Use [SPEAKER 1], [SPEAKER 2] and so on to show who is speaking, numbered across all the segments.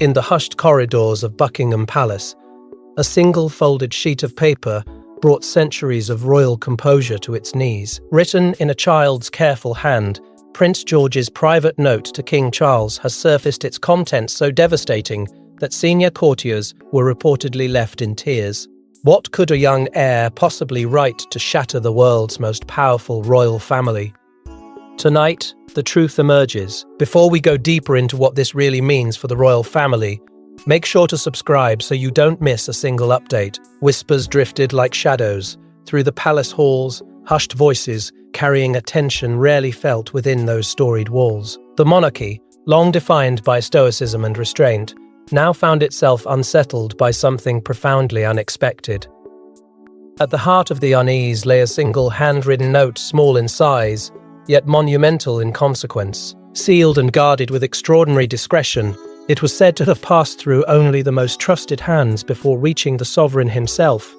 [SPEAKER 1] In the hushed corridors of Buckingham Palace, a single folded sheet of paper brought centuries of royal composure to its knees. Written in a child's careful hand, Prince George's private note to King Charles has surfaced, its contents so devastating that senior courtiers were reportedly left in tears. What could a young heir possibly write to shatter the world's most powerful royal family? Tonight, the truth emerges. Before we go deeper into what this really means for the royal family, make sure to subscribe so you don't miss a single update. Whispers drifted like shadows through the palace halls, hushed voices carrying a tension rarely felt within those storied walls. The monarchy, long defined by stoicism and restraint, now found itself unsettled by something profoundly unexpected. At the heart of the unease lay a single handwritten note, small in size, yet monumental in consequence. Sealed and guarded with extraordinary discretion, it was said to have passed through only the most trusted hands before reaching the sovereign himself,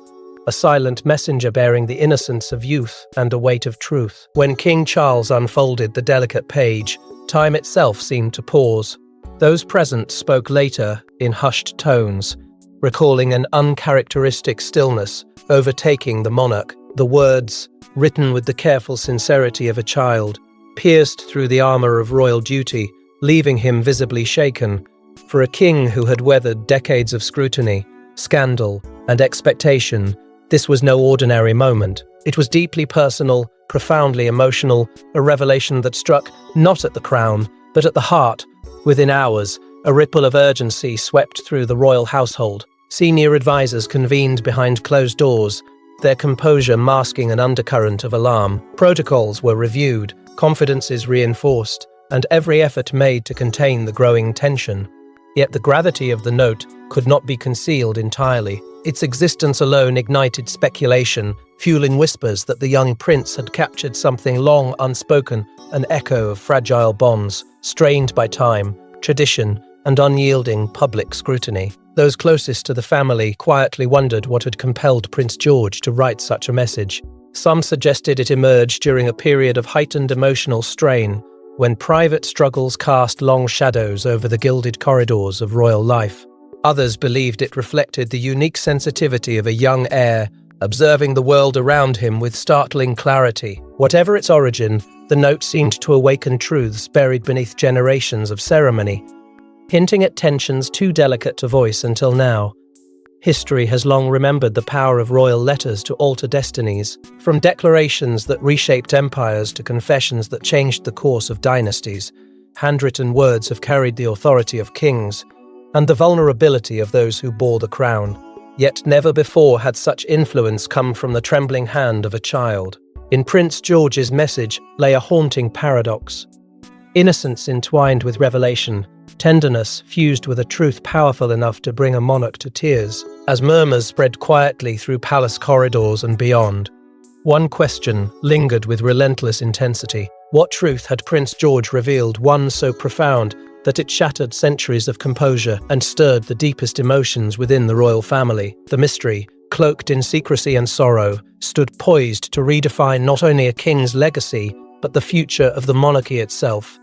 [SPEAKER 1] a silent messenger bearing the innocence of youth and a weight of truth. When King Charles unfolded the delicate page, time itself seemed to pause. Those present spoke later in hushed tones, recalling an uncharacteristic stillness overtaking the monarch. The words, written with the careful sincerity of a child, pierced through the armor of royal duty, leaving him visibly shaken. For a king who had weathered decades of scrutiny, scandal, and expectation, this was no ordinary moment. It was deeply personal, profoundly emotional, a revelation that struck not at the crown, but at the heart. Within hours, a ripple of urgency swept through the royal household. Senior advisors convened behind closed doors, their composure masking an undercurrent of alarm. Protocols were reviewed, confidences reinforced, and every effort made to contain the growing tension. Yet the gravity of the note could not be concealed entirely. Its existence alone ignited speculation, fueling whispers that the young prince had captured something long unspoken, an echo of fragile bonds, strained by time, tradition, and unyielding public scrutiny. Those closest to the family quietly wondered what had compelled Prince George to write such a message. Some suggested it emerged during a period of heightened emotional strain, when private struggles cast long shadows over the gilded corridors of royal life. Others believed it reflected the unique sensitivity of a young heir, observing the world around him with startling clarity. Whatever its origin, the note seemed to awaken truths buried beneath generations of ceremony, hinting at tensions too delicate to voice until now. History has long remembered the power of royal letters to alter destinies, from declarations that reshaped empires to confessions that changed the course of dynasties. Handwritten words have carried the authority of kings and the vulnerability of those who bore the crown. Yet never before had such influence come from the trembling hand of a child. In Prince George's message lay a haunting paradox. Innocence entwined with revelation, tenderness fused with a truth powerful enough to bring a monarch to tears. As murmurs spread quietly through palace corridors and beyond, one question lingered with relentless intensity. What truth had Prince George revealed, one so profound that it shattered centuries of composure and stirred the deepest emotions within the royal family? The mystery, cloaked in secrecy and sorrow, stood poised to redefine not only a king's legacy, but the future of the monarchy itself.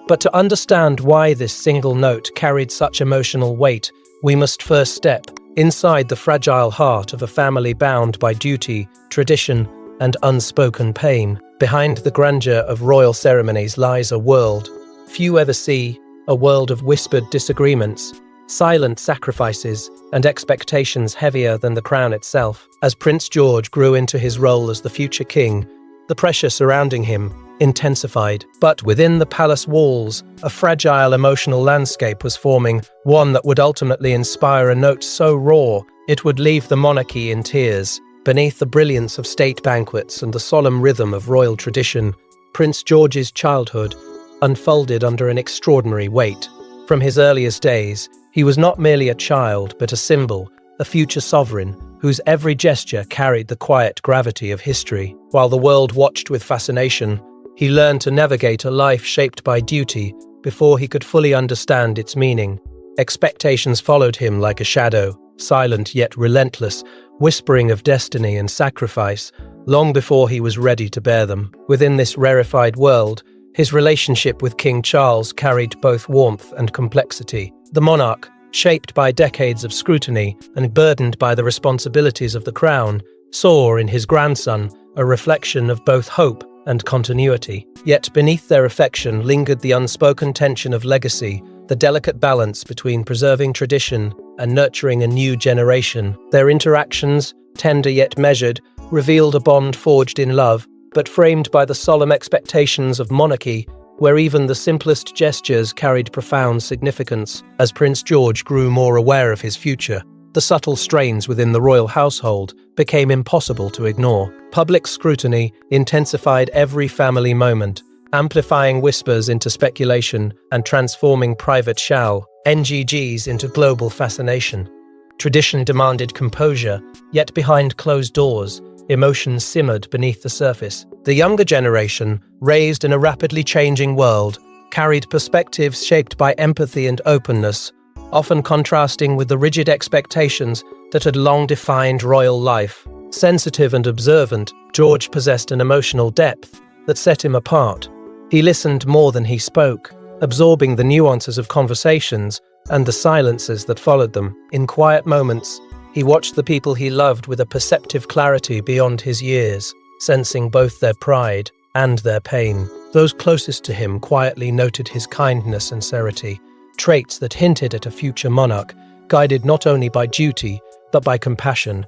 [SPEAKER 1] But to understand why this single note carried such emotional weight, we must first step inside the fragile heart of a family bound by duty, tradition, and unspoken pain. Behind the grandeur of royal ceremonies lies a world few ever see, a world of whispered disagreements, silent sacrifices, and expectations heavier than the crown itself. As Prince George grew into his role as the future king, the pressure surrounding him intensified. But within the palace walls, a fragile emotional landscape was forming, one that would ultimately inspire a note so raw it would leave the monarchy in tears. Beneath the brilliance of state banquets and the solemn rhythm of royal tradition, Prince George's childhood unfolded under an extraordinary weight. From his earliest days, he was not merely a child, but a symbol, a future sovereign, whose every gesture carried the quiet gravity of history. While the world watched with fascination, he learned to navigate a life shaped by duty before he could fully understand its meaning. Expectations followed him like a shadow, silent yet relentless, whispering of destiny and sacrifice, long before he was ready to bear them. Within this rarefied world, his relationship with King Charles carried both warmth and complexity. The monarch, shaped by decades of scrutiny and burdened by the responsibilities of the crown, saw in his grandson a reflection of both hope and continuity. Yet beneath their affection lingered the unspoken tension of legacy, the delicate balance between preserving tradition and nurturing a new generation. Their interactions, tender yet measured, revealed a bond forged in love, but framed by the solemn expectations of monarchy, where even the simplest gestures carried profound significance. As Prince George grew more aware of his future, the subtle strains within the royal household became impossible to ignore. Public scrutiny intensified every family moment, amplifying whispers into speculation and transforming private NGGs into global fascination. Tradition demanded composure, yet behind closed doors, emotions simmered beneath the surface. The younger generation, raised in a rapidly changing world, carried perspectives shaped by empathy and openness, often contrasting with the rigid expectations that had long defined royal life. Sensitive and observant, George possessed an emotional depth that set him apart. He listened more than he spoke, absorbing the nuances of conversations and the silences that followed them. In quiet moments, he watched the people he loved with a perceptive clarity beyond his years, sensing both their pride and their pain. Those closest to him quietly noted his kindness and serenity, traits that hinted at a future monarch, guided not only by duty, but by compassion.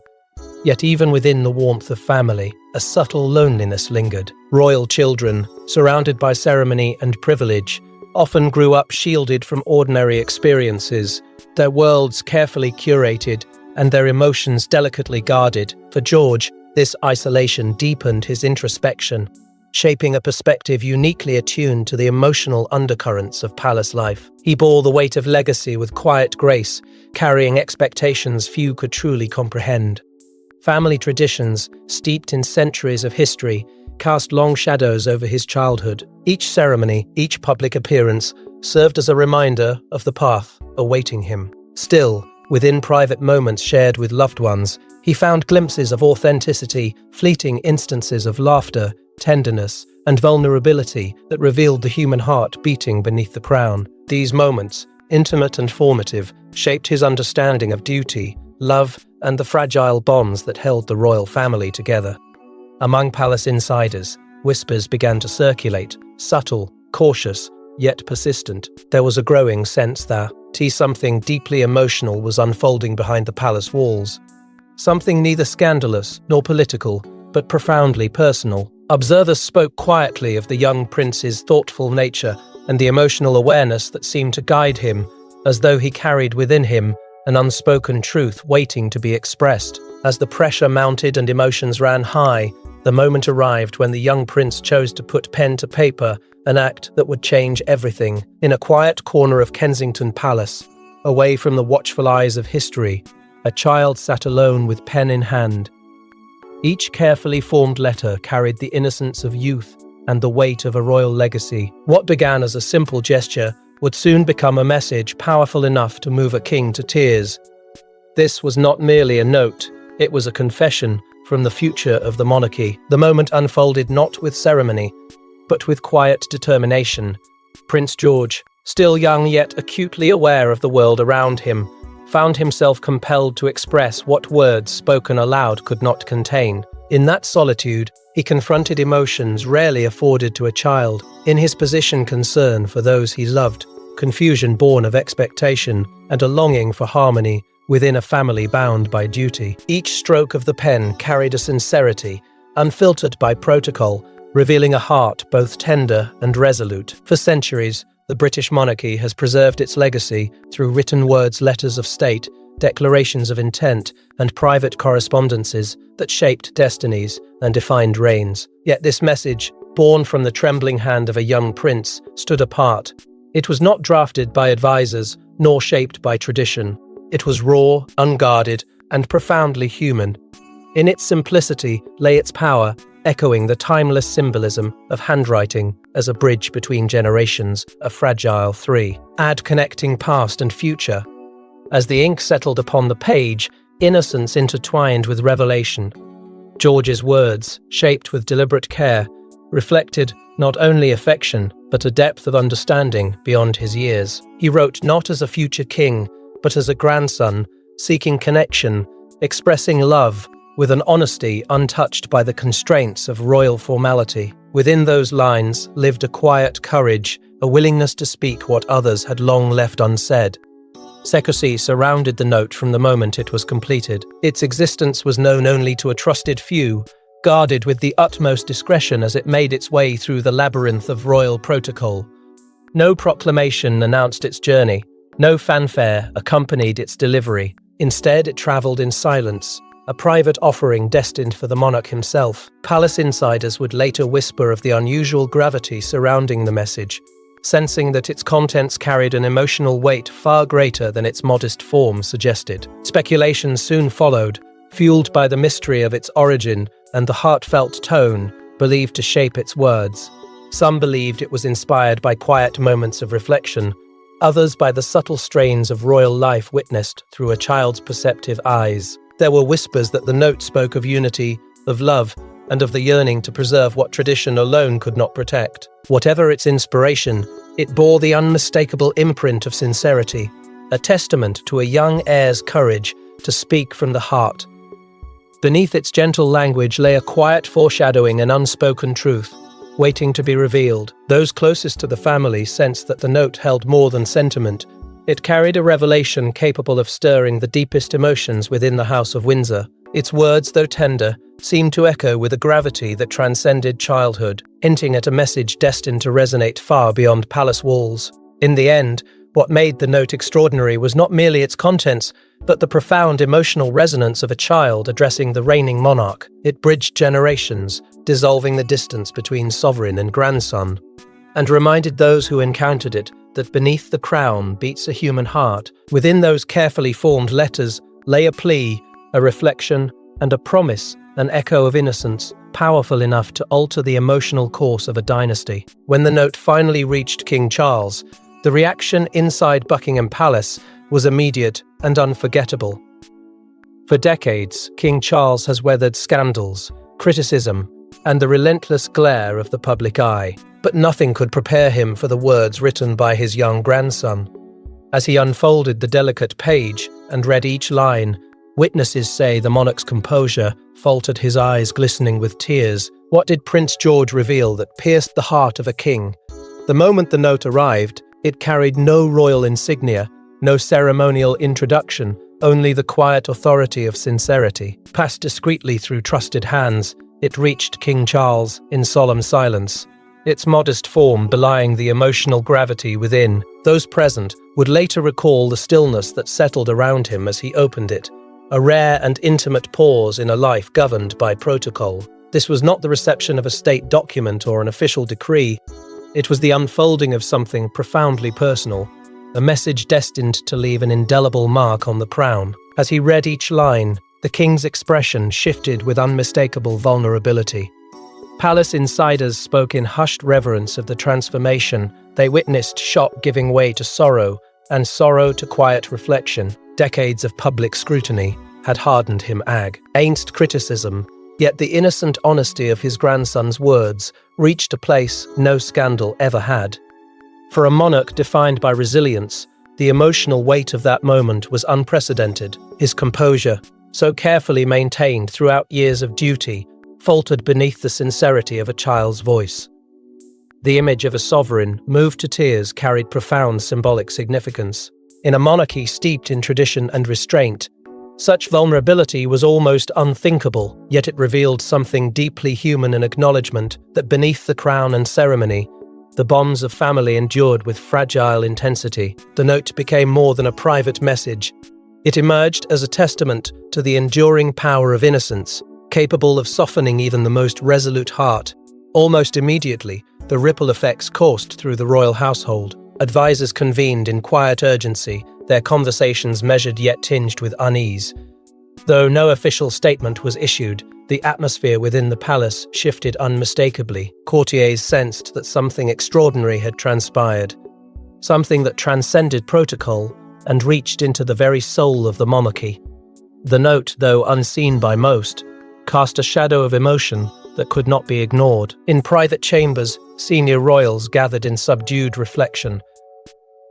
[SPEAKER 1] Yet even within the warmth of family, a subtle loneliness lingered. Royal children, surrounded by ceremony and privilege, often grew up shielded from ordinary experiences, their worlds carefully curated and their emotions delicately guarded. For George, this isolation deepened his introspection, shaping a perspective uniquely attuned to the emotional undercurrents of palace life. He bore the weight of legacy with quiet grace, carrying expectations few could truly comprehend. Family traditions, steeped in centuries of history, cast long shadows over his childhood. Each ceremony, each public appearance, served as a reminder of the path awaiting him. Still, within private moments shared with loved ones, he found glimpses of authenticity, fleeting instances of laughter, tenderness, and vulnerability that revealed the human heart beating beneath the crown. These moments, intimate and formative, shaped his understanding of duty, love, and the fragile bonds that held the royal family together. Among palace insiders, whispers began to circulate, subtle, cautious, yet persistent. There was a growing sense that something deeply emotional was unfolding behind the palace walls. Something neither scandalous nor political, but profoundly personal. Observers spoke quietly of the young prince's thoughtful nature and the emotional awareness that seemed to guide him, as though he carried within him an unspoken truth waiting to be expressed. As the pressure mounted and emotions ran high, the moment arrived when the young prince chose to put pen to paper, an act that would change everything. In a quiet corner of Kensington Palace, away from the watchful eyes of history, a child sat alone with pen in hand. Each carefully formed letter carried the innocence of youth and the weight of a royal legacy. What began as a simple gesture would soon become a message powerful enough to move a king to tears. This was not merely a note, it was a confession from the future of the monarchy. The moment unfolded not with ceremony, but with quiet determination. Prince George, still young yet acutely aware of the world around him, found himself compelled to express what words spoken aloud could not contain. In that solitude, he confronted emotions rarely afforded to a child. In his position, concern for those he loved, confusion born of expectation, and a longing for harmony within a family bound by duty. Each stroke of the pen carried a sincerity, unfiltered by protocol, revealing a heart both tender and resolute. For centuries, the British monarchy has preserved its legacy through written words, letters of state, declarations of intent, and private correspondences that shaped destinies and defined reigns. Yet this message, born from the trembling hand of a young prince, stood apart. It was not drafted by advisors, nor shaped by tradition. It was raw, unguarded, and profoundly human. In its simplicity lay its power, echoing the timeless symbolism of handwriting as a bridge between generations, a fragile thread connecting past and future. As the ink settled upon the page, innocence intertwined with revelation. George's words, shaped with deliberate care, reflected not only affection, but a depth of understanding beyond his years. He wrote not as a future king, but as a grandson, seeking connection, expressing love, with an honesty untouched by the constraints of royal formality. Within those lines lived a quiet courage, a willingness to speak what others had long left unsaid. Secrecy surrounded the note from the moment it was completed. Its existence was known only to a trusted few, guarded with the utmost discretion as it made its way through the labyrinth of royal protocol. No proclamation announced its journey, no fanfare accompanied its delivery. Instead, it travelled in silence, a private offering destined for the monarch himself. Palace insiders would later whisper of the unusual gravity surrounding the message, sensing that its contents carried an emotional weight far greater than its modest form suggested. Speculation soon followed, fueled by the mystery of its origin and the heartfelt tone believed to shape its words. Some believed it was inspired by quiet moments of reflection, others by the subtle strains of royal life witnessed through a child's perceptive eyes. There were whispers that the note spoke of unity, of love, and of the yearning to preserve what tradition alone could not protect. Whatever its inspiration, it bore the unmistakable imprint of sincerity, a testament to a young heir's courage to speak from the heart. Beneath its gentle language lay a quiet foreshadowing, an unspoken truth, waiting to be revealed. Those closest to the family sensed that the note held more than sentiment. It carried a revelation capable of stirring the deepest emotions within the House of Windsor. Its words, though tender, seemed to echo with a gravity that transcended childhood, hinting at a message destined to resonate far beyond palace walls. In the end, what made the note extraordinary was not merely its contents, but the profound emotional resonance of a child addressing the reigning monarch. It bridged generations, dissolving the distance between sovereign and grandson, and reminded those who encountered it that beneath the crown beats a human heart. Within those carefully formed letters lay a plea, a reflection, and a promise, an echo of innocence, powerful enough to alter the emotional course of a dynasty. When the note finally reached King Charles, the reaction inside Buckingham Palace was immediate and unforgettable. For decades, King Charles has weathered scandals, criticism, and the relentless glare of the public eye. But nothing could prepare him for the words written by his young grandson. As he unfolded the delicate page and read each line, witnesses say the monarch's composure faltered, his eyes glistening with tears. What did Prince George reveal that pierced the heart of a king? The moment the note arrived, it carried no royal insignia, no ceremonial introduction, only the quiet authority of sincerity. Passed discreetly through trusted hands, it reached King Charles in solemn silence, its modest form belying the emotional gravity within. Those present would later recall the stillness that settled around him as he opened it, a rare and intimate pause in a life governed by protocol. This was not the reception of a state document or an official decree. It was the unfolding of something profoundly personal, a message destined to leave an indelible mark on the crown. As he read each line, the king's expression shifted with unmistakable vulnerability. Palace insiders spoke in hushed reverence of the transformation. They witnessed shock giving way to sorrow, and sorrow to quiet reflection. Decades of public scrutiny had hardened him against criticism, yet the innocent honesty of his grandson's words reached a place no scandal ever had. For a monarch defined by resilience, the emotional weight of that moment was unprecedented. His composure, so carefully maintained throughout years of duty, faltered beneath the sincerity of a child's voice. The image of a sovereign, moved to tears, carried profound symbolic significance. In a monarchy steeped in tradition and restraint, such vulnerability was almost unthinkable, yet it revealed something deeply human, an acknowledgement that beneath the crown and ceremony, the bonds of family endured with fragile intensity. The note became more than a private message. It emerged as a testament to the enduring power of innocence, capable of softening even the most resolute heart. Almost immediately, the ripple effects coursed through the royal household. Advisors convened in quiet urgency, their conversations measured yet tinged with unease. Though no official statement was issued, the atmosphere within the palace shifted unmistakably. Courtiers sensed that something extraordinary had transpired, something that transcended protocol and reached into the very soul of the monarchy. The note, though unseen by most, cast a shadow of emotion, that could not be ignored. In private chambers, senior royals gathered in subdued reflection.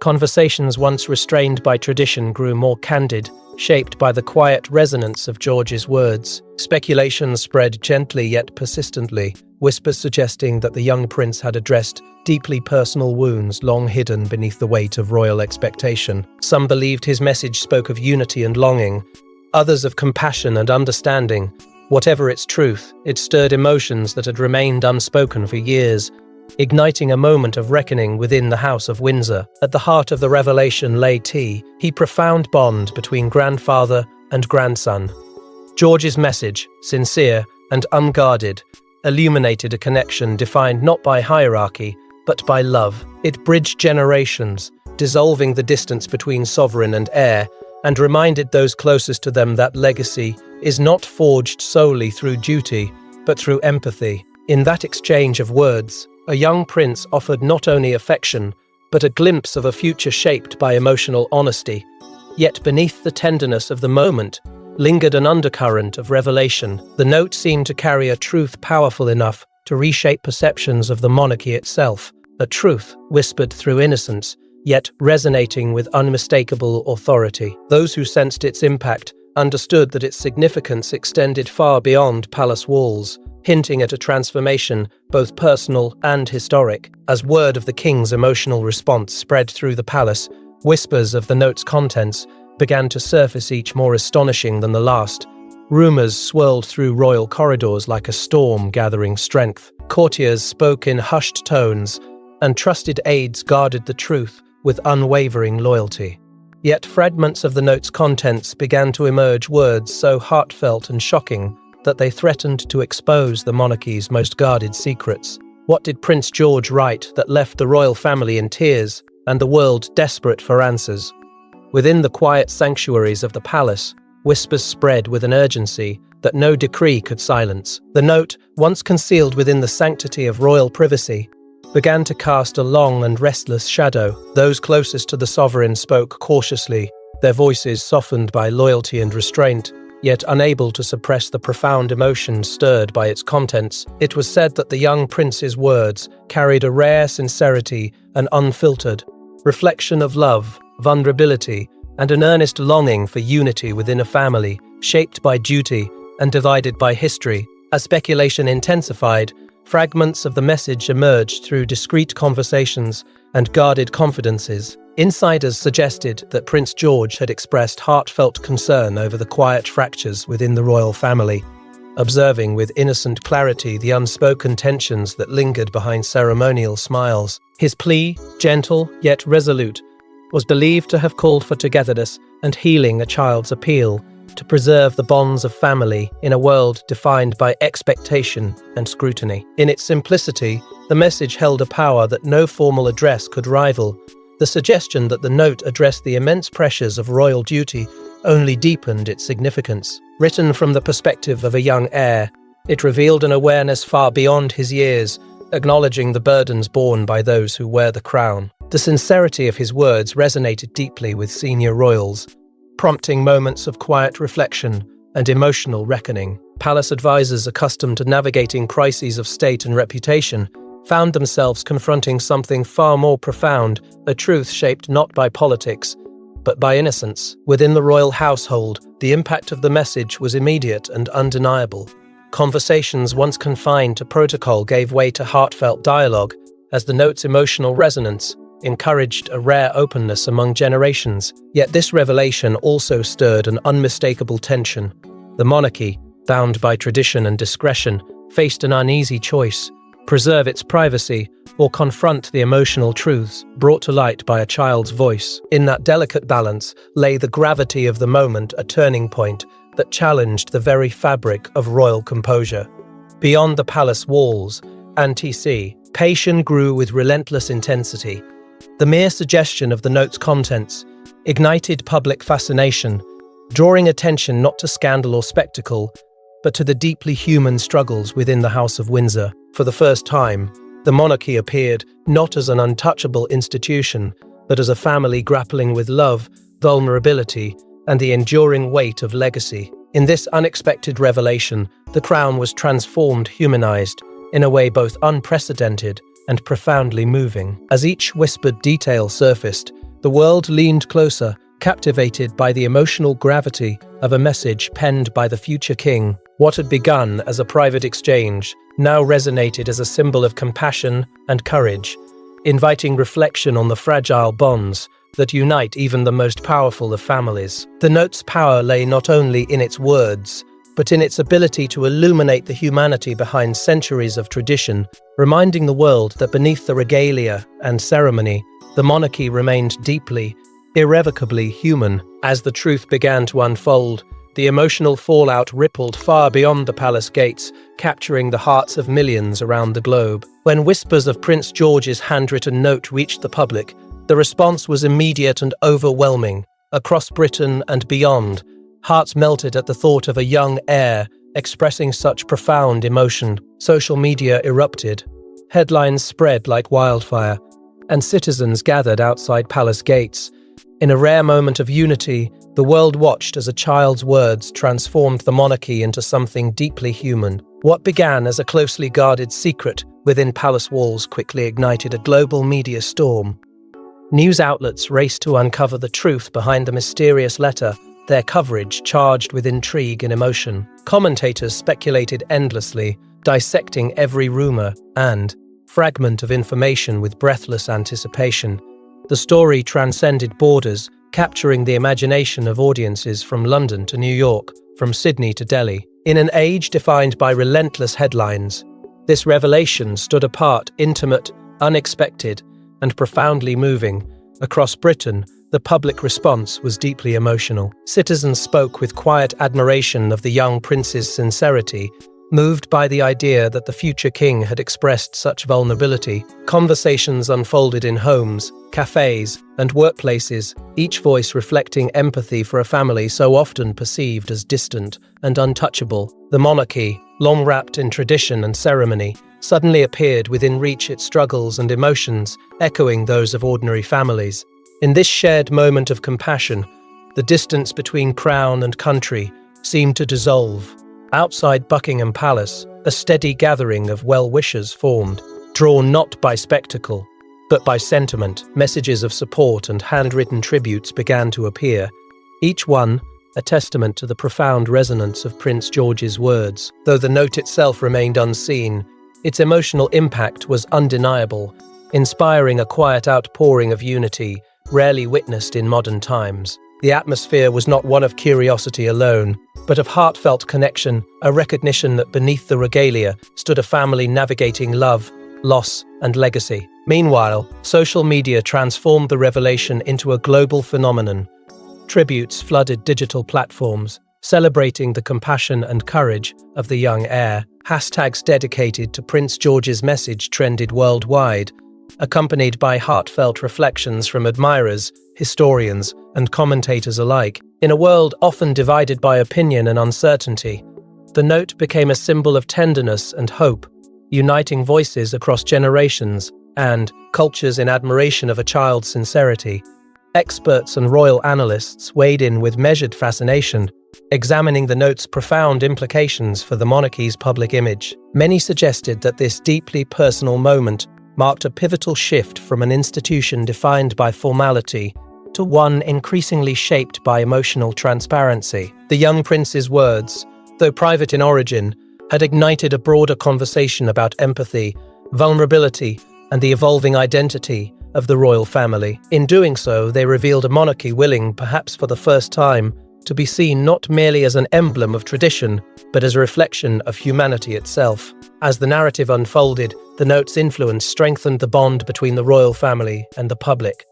[SPEAKER 1] Conversations once restrained by tradition grew more candid, shaped by the quiet resonance of George's words. Speculation spread gently yet persistently, whispers suggesting that the young prince had addressed deeply personal wounds long hidden beneath the weight of royal expectation. Some believed his message spoke of unity and longing, others of compassion and understanding. Whatever its truth, it stirred emotions that had remained unspoken for years, igniting a moment of reckoning within the House of Windsor. At the heart of the revelation lay the profound bond between grandfather and grandson. George's message, sincere and unguarded, illuminated a connection defined not by hierarchy, but by love. It bridged generations, dissolving the distance between sovereign and heir, and reminded those closest to them that legacy is not forged solely through duty, but through empathy. In that exchange of words, a young prince offered not only affection, but a glimpse of a future shaped by emotional honesty. Yet beneath the tenderness of the moment lingered an undercurrent of revelation. The note seemed to carry a truth powerful enough to reshape perceptions of the monarchy itself, a truth whispered through innocence, yet resonating with unmistakable authority. Those who sensed its impact understood that its significance extended far beyond palace walls, hinting at a transformation both personal and historic. As word of the king's emotional response spread through the palace, whispers of the note's contents began to surface, each more astonishing than the last. Rumors swirled through royal corridors like a storm gathering strength. Courtiers spoke in hushed tones, and trusted aides guarded the truth with unwavering loyalty. Yet fragments of the note's contents began to emerge, words so heartfelt and shocking that they threatened to expose the monarchy's most guarded secrets. What did Prince George write that left the royal family in tears and the world desperate for answers? Within the quiet sanctuaries of the palace, whispers spread with an urgency that no decree could silence. The note, once concealed within the sanctity of royal privacy, began to cast a long and restless shadow. Those closest to the sovereign spoke cautiously, their voices softened by loyalty and restraint, yet unable to suppress the profound emotion stirred by its contents. It was said that the young prince's words carried a rare sincerity and unfiltered reflection of love, vulnerability, and an earnest longing for unity within a family, shaped by duty and divided by history. As speculation intensified, fragments of the message emerged through discreet conversations and guarded confidences. Insiders suggested that Prince George had expressed heartfelt concern over the quiet fractures within the royal family, observing with innocent clarity the unspoken tensions that lingered behind ceremonial smiles. His plea, gentle yet resolute, was believed to have called for togetherness and healing, a child's appeal to preserve the bonds of family in a world defined by expectation and scrutiny. In its simplicity, the message held a power that no formal address could rival. The suggestion that the note addressed the immense pressures of royal duty only deepened its significance. Written from the perspective of a young heir, it revealed an awareness far beyond his years, acknowledging the burdens borne by those who wear the crown. The sincerity of his words resonated deeply with senior royals, prompting moments of quiet reflection and emotional reckoning. Palace advisors accustomed to navigating crises of state and reputation found themselves confronting something far more profound, a truth shaped not by politics, but by innocence. Within the royal household, the impact of the message was immediate and undeniable. Conversations once confined to protocol gave way to heartfelt dialogue, as the note's emotional resonance encouraged a rare openness among generations. Yet this revelation also stirred an unmistakable tension. The monarchy, bound by tradition and discretion, faced an uneasy choice: preserve its privacy or confront the emotional truths brought to light by a child's voice. In that delicate balance lay the gravity of the moment, a turning point that challenged the very fabric of royal composure. Beyond the palace walls, anticipation grew with relentless intensity. The mere suggestion of the note's contents ignited public fascination, drawing attention not to scandal or spectacle, but to the deeply human struggles within the House of Windsor. For the first time, the monarchy appeared not as an untouchable institution, but as a family grappling with love, vulnerability, and the enduring weight of legacy. In this unexpected revelation, the crown was transformed, humanized, in a way both unprecedented and profoundly moving. As each whispered detail surfaced, the world leaned closer, captivated by the emotional gravity of a message penned by the future king. What had begun as a private exchange now resonated as a symbol of compassion and courage, inviting reflection on the fragile bonds that unite even the most powerful of families. The note's power lay not only in its words, but in its ability to illuminate the humanity behind centuries of tradition, reminding the world that beneath the regalia and ceremony, the monarchy remained deeply, irrevocably human. As the truth began to unfold, the emotional fallout rippled far beyond the palace gates, capturing the hearts of millions around the globe. When whispers of Prince George's handwritten note reached the public, the response was immediate and overwhelming. Across Britain and beyond, hearts melted at the thought of a young heir expressing such profound emotion. Social media erupted. Headlines spread like wildfire, and citizens gathered outside palace gates. In a rare moment of unity, the world watched as a child's words transformed the monarchy into something deeply human. What began as a closely guarded secret within palace walls quickly ignited a global media storm. News outlets raced to uncover the truth behind the mysterious letter, their coverage charged with intrigue and emotion. Commentators speculated endlessly, dissecting every rumor and fragment of information with breathless anticipation. The story transcended borders, capturing the imagination of audiences from London to New York, from Sydney to Delhi. In an age defined by relentless headlines, this revelation stood apart, intimate, unexpected, and profoundly moving. Across Britain, the public response was deeply emotional. Citizens spoke with quiet admiration of the young prince's sincerity, moved by the idea that the future king had expressed such vulnerability. Conversations unfolded in homes, cafes, and workplaces, each voice reflecting empathy for a family so often perceived as distant and untouchable. The monarchy, long wrapped in tradition and ceremony, suddenly appeared within reach, its struggles and emotions echoing those of ordinary families. In this shared moment of compassion, the distance between crown and country seemed to dissolve. Outside Buckingham Palace, a steady gathering of well-wishers formed, drawn not by spectacle, but by sentiment. Messages of support and handwritten tributes began to appear, each one a testament to the profound resonance of Prince George's words. Though the note itself remained unseen, its emotional impact was undeniable, inspiring a quiet outpouring of unity rarely witnessed in modern times. The atmosphere was not one of curiosity alone, but of heartfelt connection, a recognition that beneath the regalia stood a family navigating love, loss, and legacy. Meanwhile, social media transformed the revelation into a global phenomenon. Tributes flooded digital platforms, celebrating the compassion and courage of the young heir. Hashtags dedicated to Prince George's message trended worldwide, accompanied by heartfelt reflections from admirers, historians, and commentators alike. In a world often divided by opinion and uncertainty, the note became a symbol of tenderness and hope, uniting voices across generations and cultures in admiration of a child's sincerity. Experts and royal analysts weighed in with measured fascination, examining the note's profound implications for the monarchy's public image. Many suggested that this deeply personal moment marked a pivotal shift from an institution defined by formality to one increasingly shaped by emotional transparency. The young prince's words, though private in origin, had ignited a broader conversation about empathy, vulnerability, and the evolving identity of the royal family. In doing so, they revealed a monarchy willing, perhaps for the first time, to be seen not merely as an emblem of tradition, but as a reflection of humanity itself. As the narrative unfolded, the note's influence strengthened the bond between the royal family and the public.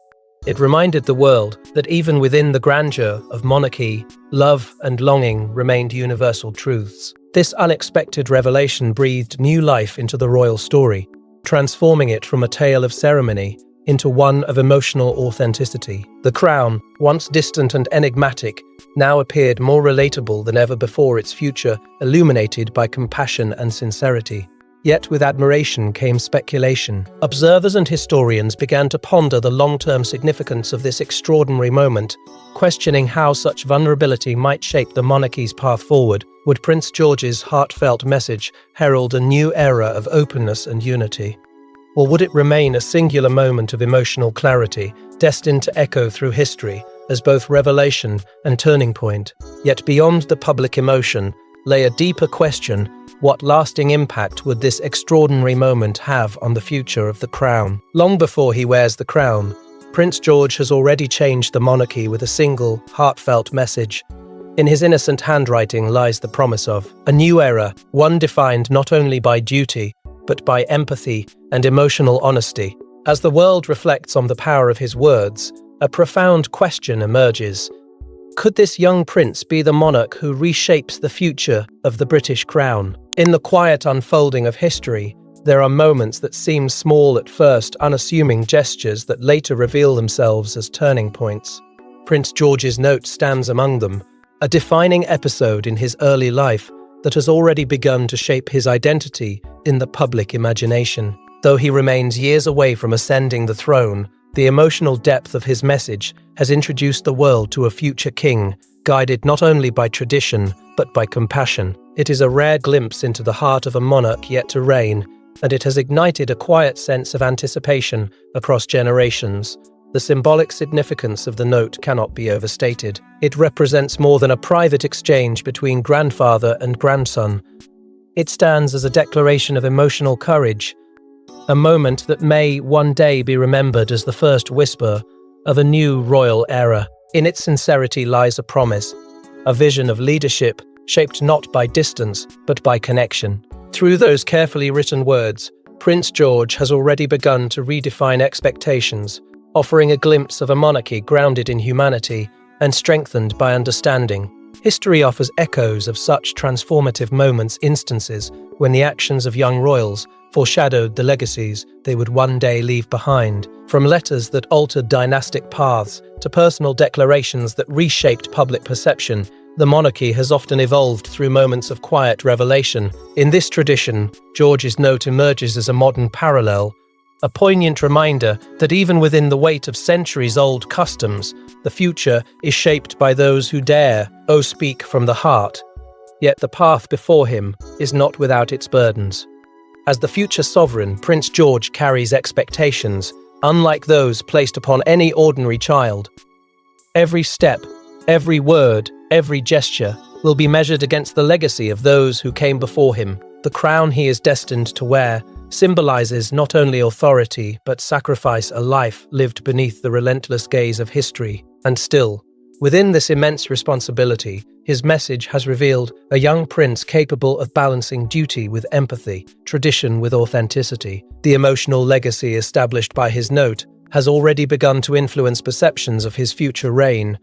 [SPEAKER 1] It reminded the world that even within the grandeur of monarchy, love and longing remained universal truths. This unexpected revelation breathed new life into the royal story, transforming it from a tale of ceremony into one of emotional authenticity. The crown, once distant and enigmatic, now appeared more relatable than ever before, its future illuminated by compassion and sincerity. Yet with admiration came speculation. Observers and historians began to ponder the long-term significance of this extraordinary moment, questioning how such vulnerability might shape the monarchy's path forward. Would Prince George's heartfelt message herald a new era of openness and unity? Or would it remain a singular moment of emotional clarity, destined to echo through history as both revelation and turning point? Yet beyond the public emotion lay a deeper question: what lasting impact would this extraordinary moment have on the future of the crown? Long before he wears the crown, Prince George has already changed the monarchy with a single, heartfelt message. In his innocent handwriting lies the promise of a new era, one defined not only by duty, but by empathy and emotional honesty. As the world reflects on the power of his words, a profound question emerges. Could this young prince be the monarch who reshapes the future of the British crown? In the quiet unfolding of history, there are moments that seem small at first, unassuming gestures that later reveal themselves as turning points. Prince George's note stands among them, a defining episode in his early life that has already begun to shape his identity in the public imagination. Though he remains years away from ascending the throne, the emotional depth of his message has introduced the world to a future king, guided not only by tradition, but by compassion. It is a rare glimpse into the heart of a monarch yet to reign, and it has ignited a quiet sense of anticipation across generations. The symbolic significance of the note cannot be overstated. It represents more than a private exchange between grandfather and grandson. It stands as a declaration of emotional courage, a moment that may one day be remembered as the first whisper of a new royal era. In its sincerity lies a promise, a vision of leadership shaped not by distance, but by connection. Through those carefully written words, Prince George has already begun to redefine expectations, offering a glimpse of a monarchy grounded in humanity and strengthened by understanding. History offers echoes of such transformative moments, instances when the actions of young royals foreshadowed the legacies they would one day leave behind. From letters that altered dynastic paths to personal declarations that reshaped public perception, the monarchy has often evolved through moments of quiet revelation. In this tradition, George's note emerges as a modern parallel, a poignant reminder that even within the weight of centuries-old customs, the future is shaped by those who dare, speak from the heart. Yet the path before him is not without its burdens. As the future sovereign, Prince George carries expectations, unlike those placed upon any ordinary child. Every step, every word, every gesture will be measured against the legacy of those who came before him. The crown he is destined to wear symbolizes not only authority, but sacrifice, a life lived beneath the relentless gaze of history. And still, within this immense responsibility, his message has revealed a young prince capable of balancing duty with empathy, tradition with authenticity. The emotional legacy established by his note has already begun to influence perceptions of his future reign.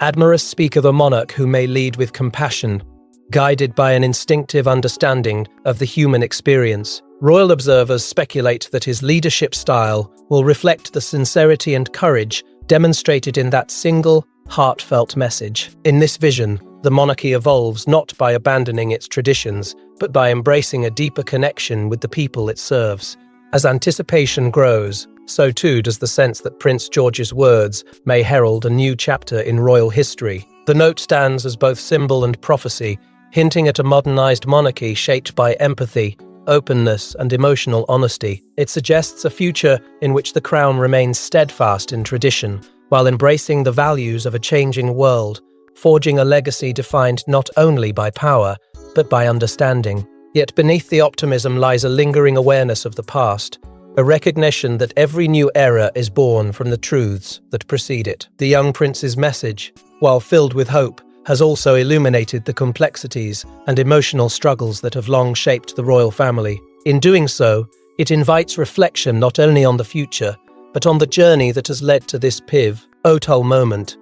[SPEAKER 1] Admirers speak of a monarch who may lead with compassion, guided by an instinctive understanding of the human experience. Royal observers speculate that his leadership style will reflect the sincerity and courage demonstrated in that single, heartfelt message. In this vision, the monarchy evolves not by abandoning its traditions, but by embracing a deeper connection with the people it serves. As anticipation grows, so too does the sense that Prince George's words may herald a new chapter in royal history. The note stands as both symbol and prophecy, hinting at a modernized monarchy shaped by empathy, openness, and emotional honesty. It suggests a future in which the crown remains steadfast in tradition, while embracing the values of a changing world, forging a legacy defined not only by power, but by understanding. Yet beneath the optimism lies a lingering awareness of the past, a recognition that every new era is born from the truths that precede it. The young prince's message, while filled with hope, has also illuminated the complexities and emotional struggles that have long shaped the royal family. In doing so, it invites reflection not only on the future, but on the journey that has led to this pivotal moment.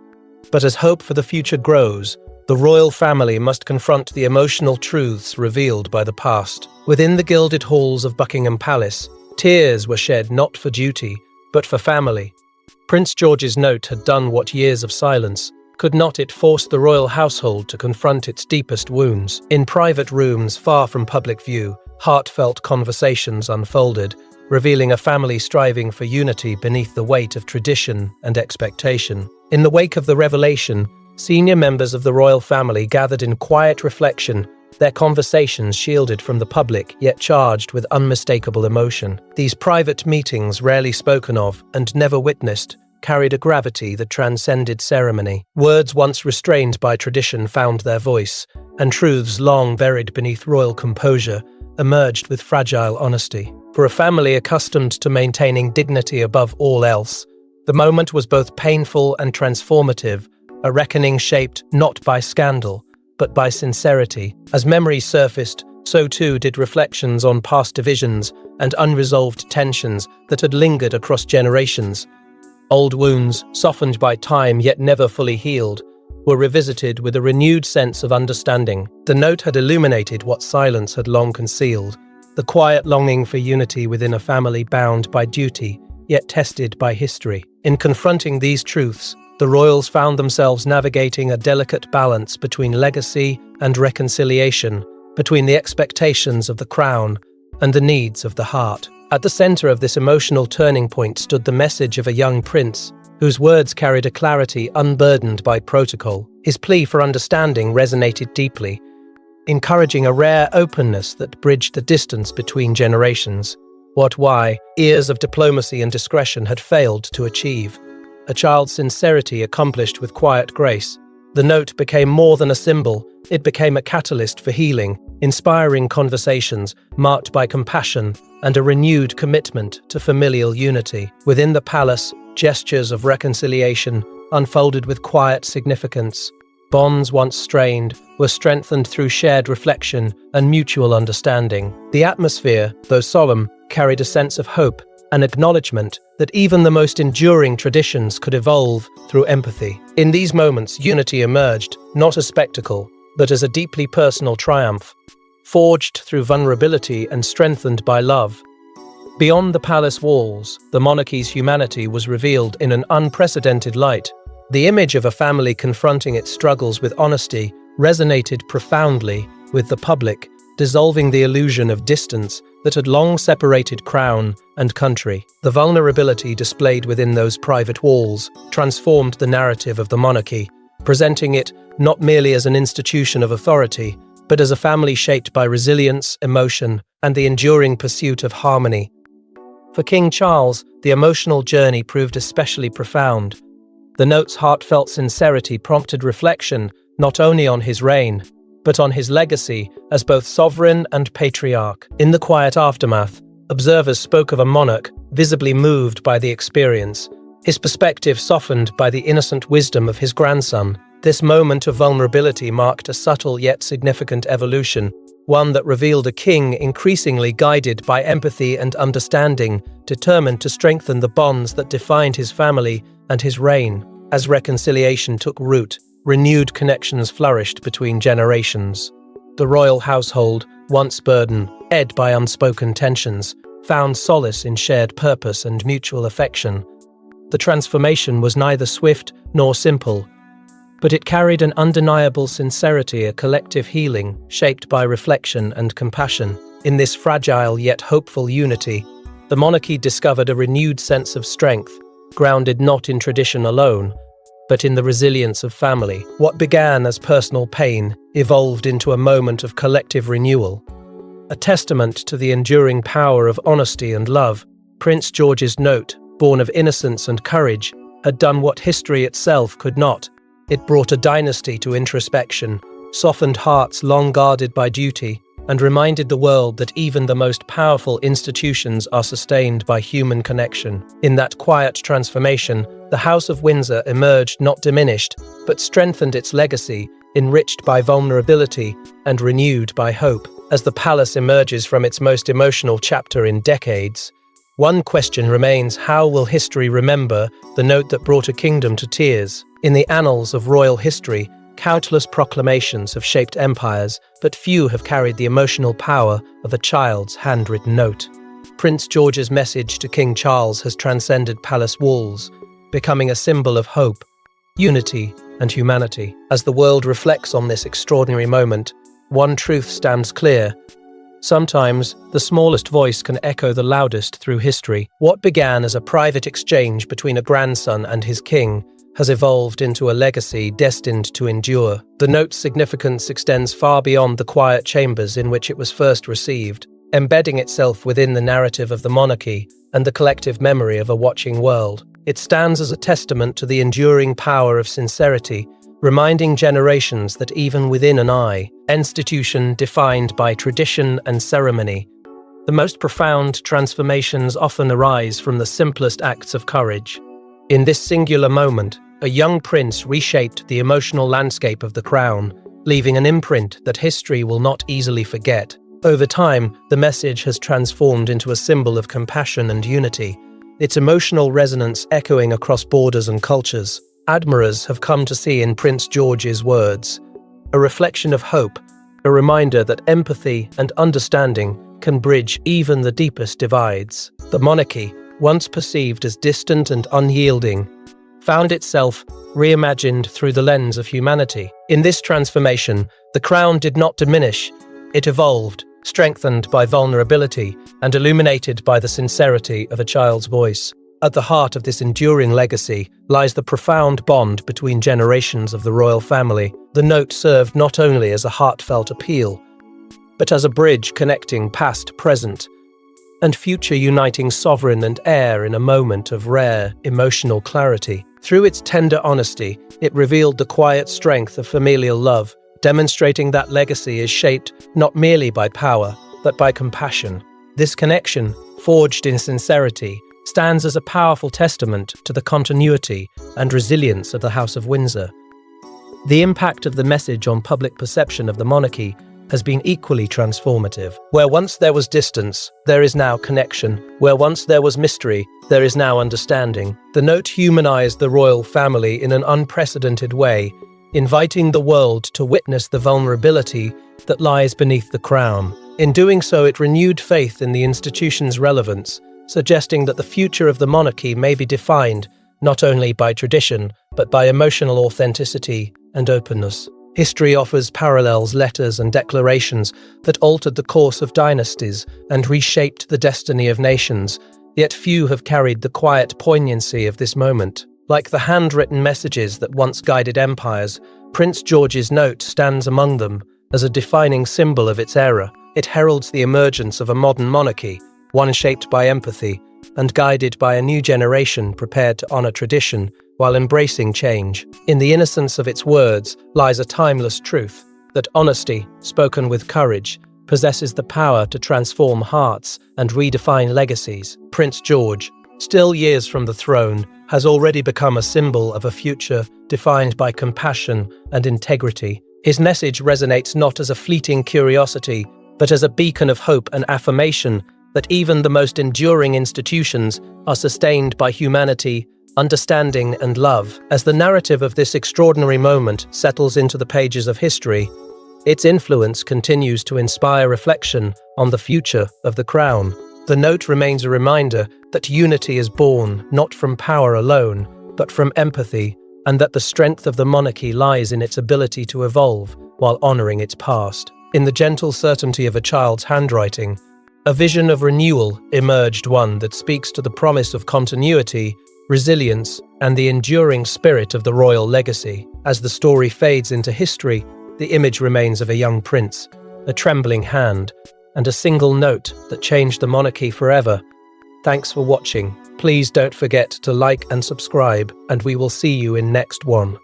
[SPEAKER 1] But as hope for the future grows, the royal family must confront the emotional truths revealed by the past. Within the gilded halls of Buckingham Palace, tears were shed not for duty, but for family. Prince George's note had done what years of silence. Could not it force the royal household to confront its deepest wounds? In private rooms far from public view, heartfelt conversations unfolded, revealing a family striving for unity beneath the weight of tradition and expectation. In the wake of the revelation, senior members of the royal family gathered in quiet reflection, their conversations shielded from the public yet charged with unmistakable emotion. These private meetings, rarely spoken of and never witnessed, carried a gravity that transcended ceremony. Words once restrained by tradition found their voice, and truths long buried beneath royal composure emerged with fragile honesty. For a family accustomed to maintaining dignity above all else, the moment was both painful and transformative, a reckoning shaped not by scandal, but by sincerity. As memories surfaced, so too did reflections on past divisions and unresolved tensions that had lingered across generations. Old wounds, softened by time yet never fully healed, were revisited with a renewed sense of understanding. The note had illuminated what silence had long concealed, the quiet longing for unity within a family bound by duty, yet tested by history. In confronting these truths, the royals found themselves navigating a delicate balance between legacy and reconciliation, between the expectations of the crown and the needs of the heart. At the center of this emotional turning point stood the message of a young prince, whose words carried a clarity unburdened by protocol. His plea for understanding resonated deeply, encouraging a rare openness that bridged the distance between generations. Why years of diplomacy and discretion had failed to achieve. A child's sincerity accomplished with quiet grace. The note became more than a symbol, it became a catalyst for healing, inspiring conversations marked by compassion and a renewed commitment to familial unity. Within the palace, gestures of reconciliation unfolded with quiet significance. Bonds once strained were strengthened through shared reflection and mutual understanding. The atmosphere, though solemn, carried a sense of hope, an acknowledgement that even the most enduring traditions could evolve through empathy. In these moments, unity emerged, not as spectacle, but as a deeply personal triumph, forged through vulnerability and strengthened by love. Beyond the palace walls, the monarchy's humanity was revealed in an unprecedented light. The image of a family confronting its struggles with honesty resonated profoundly with the public, dissolving the illusion of distance that had long separated crown and country. The vulnerability displayed within those private walls transformed the narrative of the monarchy, presenting it not merely as an institution of authority, but as a family shaped by resilience, emotion, and the enduring pursuit of harmony. For King Charles, the emotional journey proved especially profound. The note's heartfelt sincerity prompted reflection not only on his reign, but on his legacy as both sovereign and patriarch. In the quiet aftermath, observers spoke of a monarch visibly moved by the experience, his perspective softened by the innocent wisdom of his grandson. This moment of vulnerability marked a subtle yet significant evolution, one that revealed a king increasingly guided by empathy and understanding, determined to strengthen the bonds that defined his family and his reign. As reconciliation took root, renewed connections flourished between generations. The royal household, once burdened by unspoken tensions, found solace in shared purpose and mutual affection. The transformation was neither swift nor simple, but it carried an undeniable sincerity, a collective healing shaped by reflection and compassion. In this fragile yet hopeful unity, the monarchy discovered a renewed sense of strength, grounded not in tradition alone, but in the resilience of family. What began as personal pain evolved into a moment of collective renewal. A testament to the enduring power of honesty and love, Prince George's note, born of innocence and courage, had done what history itself could not. It brought a dynasty to introspection, softened hearts long guarded by duty, and reminded the world that even the most powerful institutions are sustained by human connection. In that quiet transformation, the House of Windsor emerged not diminished, but strengthened its legacy, enriched by vulnerability and renewed by hope. As the palace emerges from its most emotional chapter in decades, one question remains: how will history remember the note that brought a kingdom to tears? In the annals of royal history, countless proclamations have shaped empires, but few have carried the emotional power of a child's handwritten note. Prince George's message to King Charles has transcended palace walls, becoming a symbol of hope, unity, and humanity. As the world reflects on this extraordinary moment, one truth stands clear: Sometimes, the smallest voice can echo the loudest through history. What began as a private exchange between a grandson and his king has evolved into a legacy destined to endure. The note's significance extends far beyond the quiet chambers in which it was first received, embedding itself within the narrative of the monarchy and the collective memory of a watching world. It stands as a testament to the enduring power of sincerity, reminding generations that even within an institution defined by tradition and ceremony, the most profound transformations often arise from the simplest acts of courage. In this singular moment, a young prince reshaped the emotional landscape of the crown, leaving an imprint that history will not easily forget. Over time, the message has transformed into a symbol of compassion and unity, its emotional resonance echoing across borders and cultures. Admirers have come to see in Prince George's words a reflection of hope, a reminder that empathy and understanding can bridge even the deepest divides. The monarchy, once perceived as distant and unyielding, found itself reimagined through the lens of humanity. In this transformation, the crown did not diminish, it evolved, strengthened by vulnerability and illuminated by the sincerity of a child's voice. At the heart of this enduring legacy lies the profound bond between generations of the royal family. The note served not only as a heartfelt appeal, but as a bridge connecting past, present, and future, uniting sovereign and heir in a moment of rare emotional clarity. Through its tender honesty, it revealed the quiet strength of familial love, demonstrating that legacy is shaped not merely by power, but by compassion. This connection, forged in sincerity, stands as a powerful testament to the continuity and resilience of the House of Windsor. The impact of the message on public perception of the monarchy has been equally transformative. Where once there was distance, there is now connection. Where once there was mystery, there is now understanding. The note humanized the royal family in an unprecedented way, inviting the world to witness the vulnerability that lies beneath the crown. In doing so, it renewed faith in the institution's relevance, suggesting that the future of the monarchy may be defined not only by tradition, but by emotional authenticity and openness. History offers parallels, letters, and declarations that altered the course of dynasties and reshaped the destiny of nations, yet few have carried the quiet poignancy of this moment. Like the handwritten messages that once guided empires, Prince George's note stands among them as a defining symbol of its era. It heralds the emergence of a modern monarchy, one shaped by empathy and guided by a new generation prepared to honor tradition while embracing change. In the innocence of its words lies a timeless truth that honesty, spoken with courage, possesses the power to transform hearts and redefine legacies. Prince George, still years from the throne, has already become a symbol of a future defined by compassion and integrity. His message resonates not as a fleeting curiosity, but as a beacon of hope and affirmation that even the most enduring institutions are sustained by humanity, understanding, and love. As the narrative of this extraordinary moment settles into the pages of history, its influence continues to inspire reflection on the future of the crown. The note remains a reminder that unity is born not from power alone, but from empathy, and that the strength of the monarchy lies in its ability to evolve while honoring its past. In the gentle certainty of a child's handwriting, a vision of renewal emerged, one that speaks to the promise of continuity, resilience, and the enduring spirit of the royal legacy. As the story fades into history, the image remains of a young prince, a trembling hand, and a single note that changed the monarchy forever. Thanks for watching. Please don't forget to like and subscribe, and we will see you in next one.